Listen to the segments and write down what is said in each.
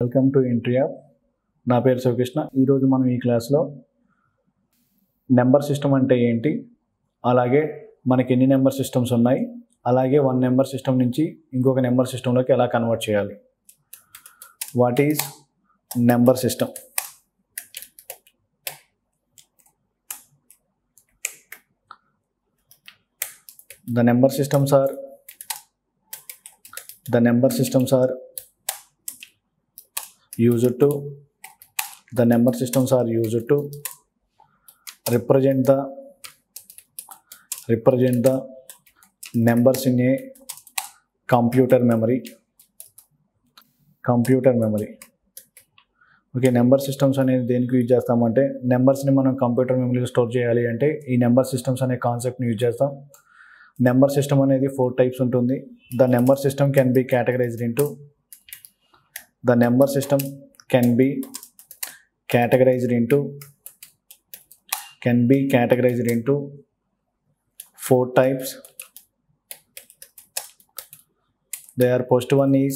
Welcome to entry app. నా పేరు శివకృష్ణ. ఈరోజు మనం ఈ క్లాస్లో నెంబర్ సిస్టమ్ అంటే ఏంటి, అలాగే మనకి ఎన్ని నెంబర్ సిస్టమ్స్ ఉన్నాయి, అలాగే వన్ నెంబర్ సిస్టమ్ నుంచి ఇంకొక నెంబర్ సిస్టంలోకి ఎలా కన్వర్ట్ చేయాలి. What is number system? The number systems are used to represent the numbers in a computer memory. Okay, number systems అనేది దేనికి యూజ్ చేస్తామంటే, నెంబర్స్ని మనం కంప్యూటర్ మెమరీలో స్టోర్ చేయాలి అంటే ఈ నెంబర్ సిస్టమ్స్ అనే కాన్సెప్ట్ని యూజ్ చేస్తాం. నెంబర్ సిస్టమ్ అనేది 4 టైప్స్ ఉంటుంది. The number system can be categorized into 4 types. Their first one is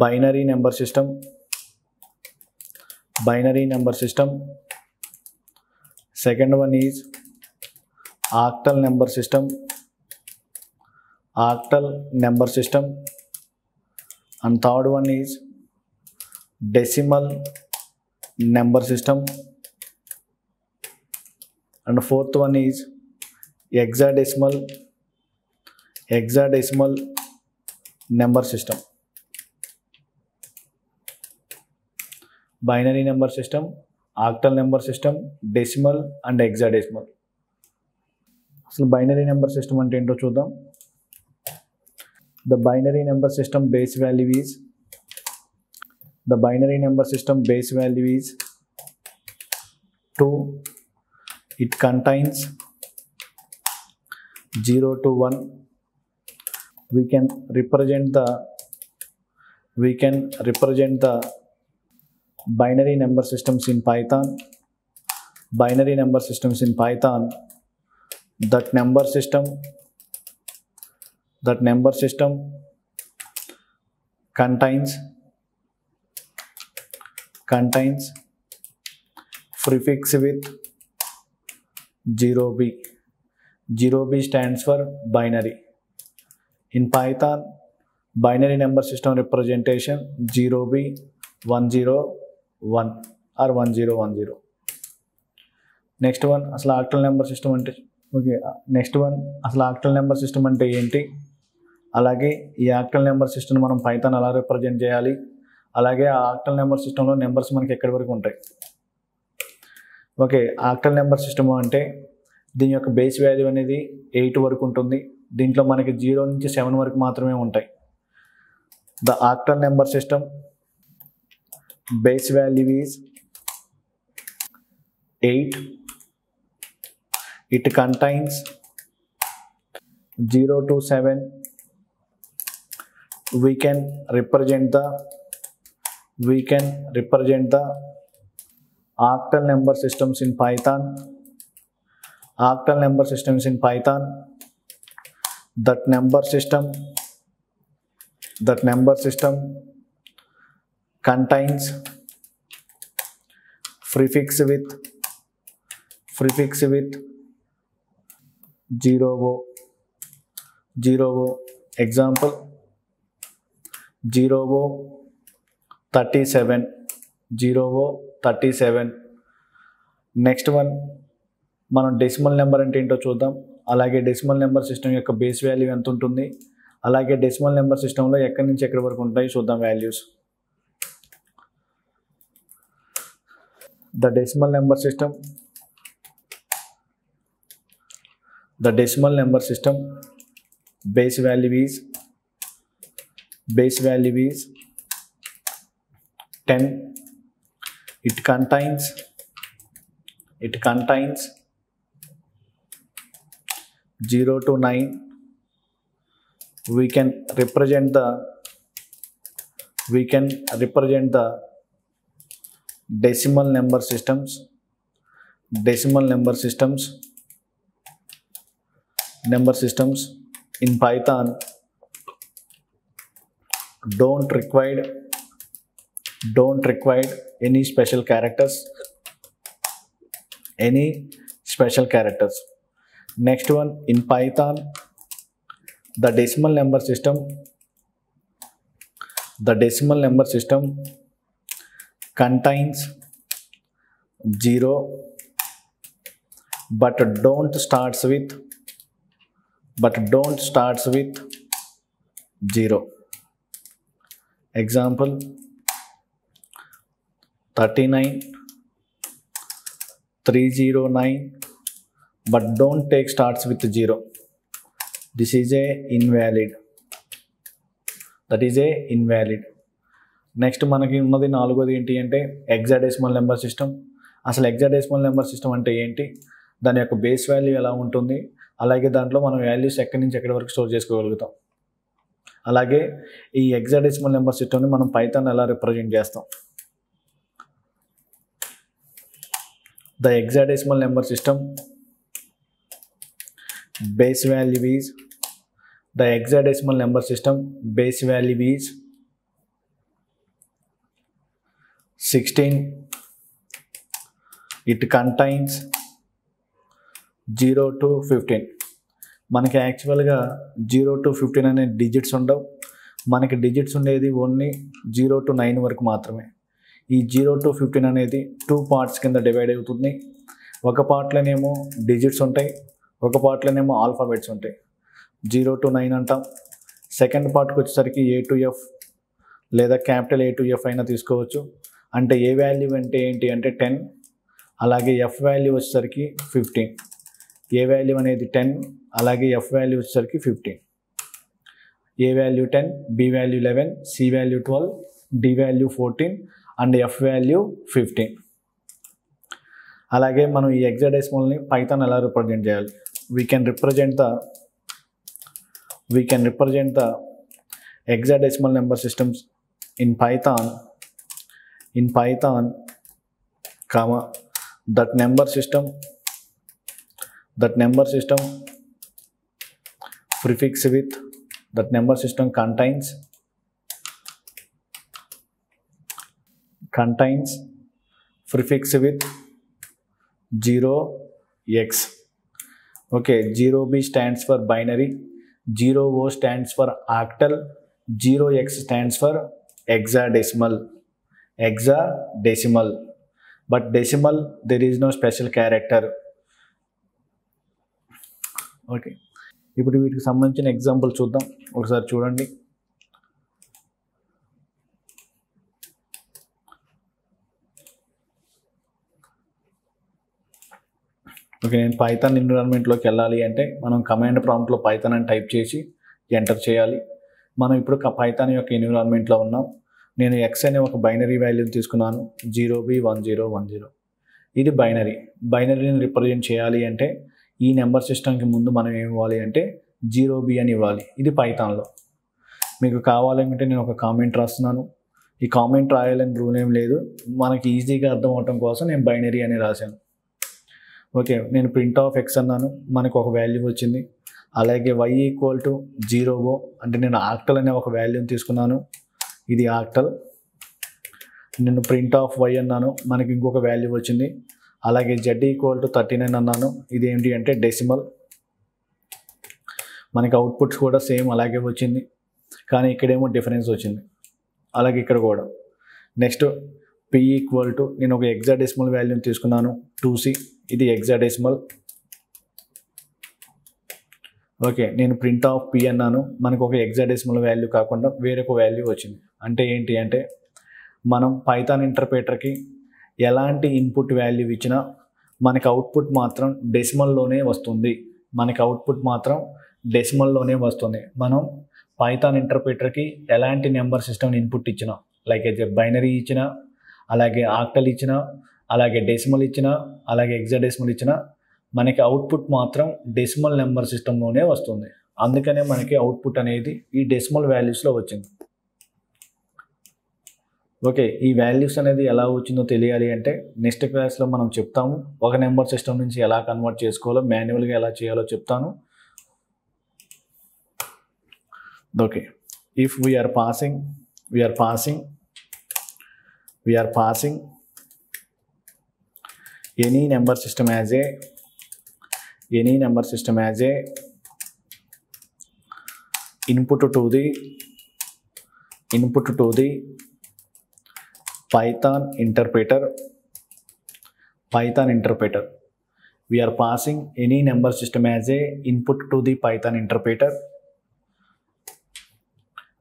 binary number system. Second one is octal number system. And third one is decimal number system. And fourth one is hexadecimal number system. Binary number system, octal number system, decimal and hexadecimal. అసలు binary number system అంటే ఏంటో చూద్దాం. The binary number system base value is 2. It contains 0 to 1. We can represent the binary number systems in Python. That number system contains prefix with 0b. 0b stands for binary. In Python, binary number system representation 0b 101 or 1010. Next one అసలు octal number system అంటే octal number system అంటే ఏంటి, అలాగే ఈ octal number system మనం Python ఎలా represent చేయాలి, అలాగే ఆ ఆక్టల్ నెంబర్ సిస్టంలో నెంబర్స్ మనకి ఎక్కడి వరకు ఉంటాయి. ఓకే, ఆక్టల్ నెంబర్ సిస్టమ్ అంటే దీని యొక్క బేస్ వాల్యూ అనేది 8 వరకు ఉంటుంది. దీంట్లో మనకి 0 నుంచి 7 వరకు మాత్రమే ఉంటాయి. The octal number system base value is 8. It contains 0 to 7. We can represent the octal number systems in Python. That number system contains prefix with 0o. Example 0o 37. Next one మనం డెసిమల్ నెంబర్ అంటే ఏంటో చూద్దాం. అలాగే decimal number system యొక్క base value ఎంత ఉంటుంది, అలాగే decimal number సిస్టంలో ఎక్కడి నుంచి ఎక్కడి వరకు ఉంటాయి చూద్దాం values. The decimal number system base value is 10. It contains 0 to 9. We can represent the decimal number systems in Python. don't require any special characters. Next one, in Python, the decimal number system contains 0 but don't starts with 0. Example, 39,309 but don't take starts with 0. This is a invalid. Next మనకి ఉన్నది నాలుగోది ఏంటి అంటే hexadecimal number system. అసలు hexadecimal number system అంటే ఏంటి, దాని యొక్క బేస్ వాల్యూ ఎలా ఉంటుంది, అలాగే దాంట్లో మనం వాల్యూస్ ఎక్కడి నుంచి ఎక్కడి వరకు స్టోర్ చేసుకోగలుగుతాం, అలాగే ఈ హెక్సాడెసిమల్ నెంబర్ సిస్టమ్ని మనం పైథాన్ ఎలా రిప్రజెంట్ చేస్తాం. The hexadecimal number system base value is 16. It contains 0 to 15. మనకి యాక్చువల్గా 0 to 15 అనే డిజిట్స్ ఉండవు. మనకి డిజిట్స్ ఉండేది ఓన్లీ 0 to 9 వరకు మాత్రమే. ఈ 0 to 15 అనేది 2 పార్ట్స్ కింద డివైడ్ అవుతుంది. ఒక పార్ట్లోనేమో డిజిట్స్ ఉంటాయి, ఒక పార్ట్లోనేమో ఆల్ఫాబెట్స్ ఉంటాయి. 0 to 9 అంటాం. సెకండ్ పార్ట్కి వచ్చేసరికి A to F లేదా క్యాపిటల్ A to F అయినా తీసుకోవచ్చు. అంటే ఏ వాల్యూ అంటే ఏంటి అంటే 10, అలాగే F వాల్యూ వచ్చేసరికి 15. ఏ వాల్యూ అనేది 10, అలాగే F వాల్యూ వచ్చేసరికి 15. A value 10, B value 11, C value 12, D value 14 and F value 15. అలాగే మనం ఈ హెక్సాడెసిమల్ని పైథాన్ ఎలా రిప్రజెంట్ చేయాలి? We can represent the hexadecimal number systems in Python, comma, that number system prefix with, that number system contains prefix with 0x. Okay, 0b stands for binary, 0o stands for octal, 0x stands for hexadecimal. But decimal there is no special character. Okay, ఇప్పుడు వీటికి సంబంధించిన example చూద్దాం. ఒకసారి చూడండి. Okay, నేను Python ఎన్విరాన్మెంట్లోకి వెళ్ళాలి అంటే మనం కమాండ్ ప్రాంప్ట్లో పైథాన్ అని టైప్ చేసి ఎంటర్ చేయాలి. మనం ఇప్పుడు పైథాన్ యొక్క ఎన్విరాన్మెంట్లో ఉన్నాం. నేను ఎక్స్ అనే ఒక బైనరీ వాల్యూని తీసుకున్నాను, 0b1010. ఇది బైనరీని రిప్రజెంట్ చేయాలి అంటే ఈ నెంబర్ సిస్టమ్కి ముందు మనం ఏమి ఇవ్వాలి అంటే 0b అని ఇవ్వాలి. ఇది పైథాన్లో. మీకు కావాలంటే నేను ఒక కామెంట్ రాస్తున్నాను. ఈ కామెంట్ రాయాలని రూల్ ఏం లేదు, మనకి ఈజీగా అర్థం అవటం కోసం నేను బైనరీ అని రాశాను. ఓకే, నేను ప్రింట్ ఆఫ్ ఎక్స్ అన్నాను, మనకు ఒక వాల్యూ వచ్చింది. అలాగే y = 0o అంటే నేను ఆక్టల్ అనే ఒక వాల్యూని తీసుకున్నాను, ఇది ఆక్టల్. నేను ప్రింట్ ఆఫ్ y అన్నాను, మనకి ఇంకొక వాల్యూ వచ్చింది. అలాగే z = 39 అన్నాను, ఇది ఏంటి అంటే డెసిమల్. మనకి అవుట్పుట్స్ కూడా సేమ్ అలాగే వచ్చింది, కానీ ఇక్కడేమో డిఫరెన్స్ వచ్చింది. అలాగే ఇక్కడ కూడా. నెక్స్ట్ p = నేను ఒక హెక్సాడెసిమల్ వాల్యూని తీసుకున్నాను, 2c, ఇది హెక్సాడెసిమల్. ఓకే, నేను ప్రింట్ ఆఫ్ p అన్నాను, మనకు ఒక హెక్సాడెసిమల్ వాల్యూ కాకుండా వేరొక వాల్యూ వచ్చింది. అంటే ఏంటి అంటే మనం పైథాన్ ఇంటర్ప్రిటర్కి ఎలాంటి ఇన్పుట్ వాల్యూ ఇచ్చినా మనకి అవుట్పుట్ మాత్రం డెసిమల్లోనే వస్తుంది. మనం పైథాన్ ఇంటర్ప్రిటర్కి ఎలాంటి నెంబర్ సిస్టమ్ ఇన్పుట్ ఇచ్చినా, లైక్ అయితే బైనరీ ఇచ్చినా, అలాగే ఆక్టల్ ఇచ్చినా, అలాగే డెసిమల్ ఇచ్చినా, అలాగే హెక్సాడెసిమల్ ఇచ్చినా మనకి అవుట్పుట్ మాత్రం డెసిమల్ నెంబర్ సిస్టంలోనే వస్తుంది. అందుకనే మనకి అవుట్పుట్ అనేది ఈ డెసిమల్ వాల్యూస్లో వచ్చింది. ఓకే, ఈ వాల్యూస్ అనేది ఎలా వచ్చిందో తెలియాలి అంటే నెక్స్ట్ క్లాస్లో మనం చెప్తాము. ఒక నెంబర్ సిస్టమ్ నుంచి ఎలా కన్వర్ట్ చేసుకోవాలో, మాన్యువల్గా ఎలా చేయాలో చెప్తాను. Okay, if we are passing any number system as a input to the Python interpreter. We are passing any number system as a input to the Python interpreter.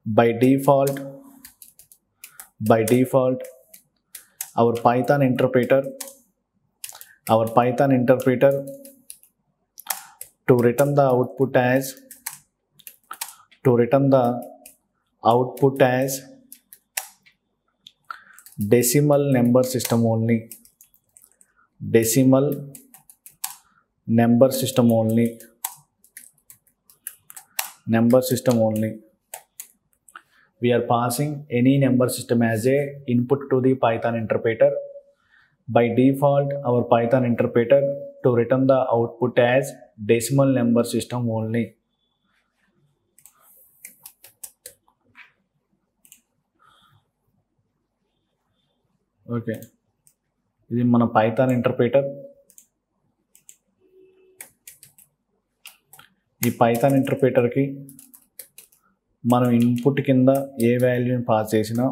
By default, our Python interpreter to return the output as decimal number system only. We are passing any number system as a input to the Python interpreter. By default, our Python interpreter to return the output as decimal number system only. Okay, ఇది మన Python interpreter. ఈ Python ఇంటర్ప్రిటర్కి మనం input కింద ఏ వాల్యూని pass చేసినా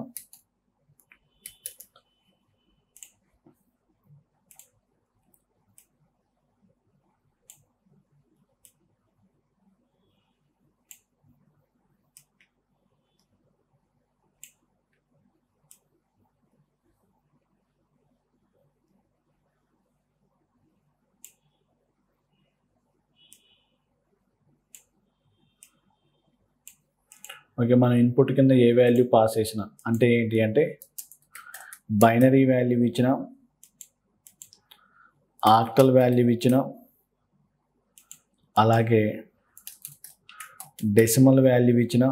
okay, మనం input కింద ఏ value pass చేసిన అంటే ఏంటి అంటే బైనరీ వాల్యూ ఇచ్చిన, ఆక్టల్ వాల్యూ ఇచ్చిన, అలాగే డెసిమల్ వాల్యూ ఇచ్చిన,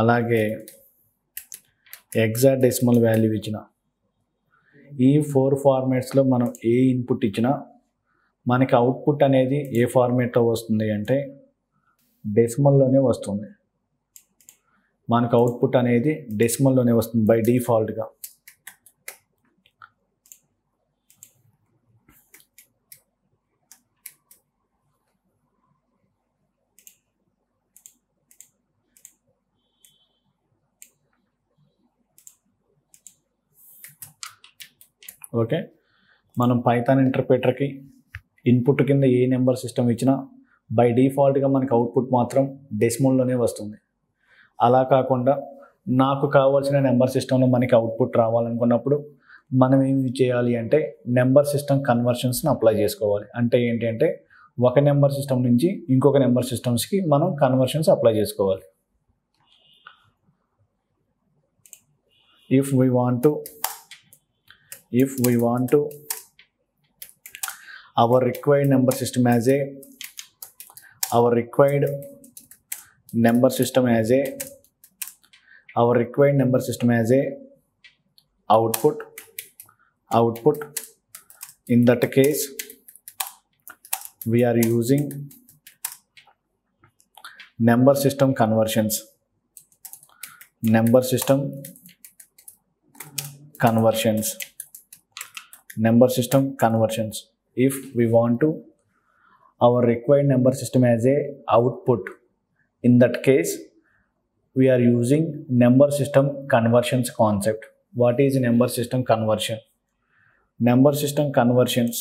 అలాగే హెక్సాడెసిమల్ వాల్యూ ఇచ్చిన, ఈ 4 ఫార్మాట్స్లో మనం ఏ ఇన్పుట్ ఇచ్చినా మనకి అవుట్పుట్ అనేది ఏ ఫార్మాట్లో వస్తుంది అంటే డెసిమల్లోనే వస్తుంది. మనకు అవుట్పుట్ అనేది డెసిమల్లోనే వస్తుంది బై డిఫాల్ట్గా. ఓకే, మనం పైథాన్ ఇంటర్ప్రిటర్కి ఇన్పుట్ కింద ఏ నెంబర్ సిస్టమ్ ఇచ్చినా బై డిఫాల్ట్గా మనకు అవుట్పుట్ మాత్రం డెసిమల్లోనే వస్తుంది. అలా కాకుండా నాకు కావాల్సిన నెంబర్ సిస్టంలో మనకి అవుట్పుట్ రావాలనుకున్నప్పుడు మనం ఏమి చేయాలి అంటే నెంబర్ సిస్టమ్ కన్వర్షన్స్ని అప్లై చేసుకోవాలి. అంటే ఏంటి అంటే ఒక నెంబర్ సిస్టమ్ నుంచి ఇంకొక నెంబర్ సిస్టమ్స్కి మనం కన్వర్షన్స్ అప్లై చేసుకోవాలి. If we want to our required number system as a output. In that case, we are using number system conversions. If we want to our required number system as a output, in that case we are using number system conversions concept. What is number system conversion? Number system conversions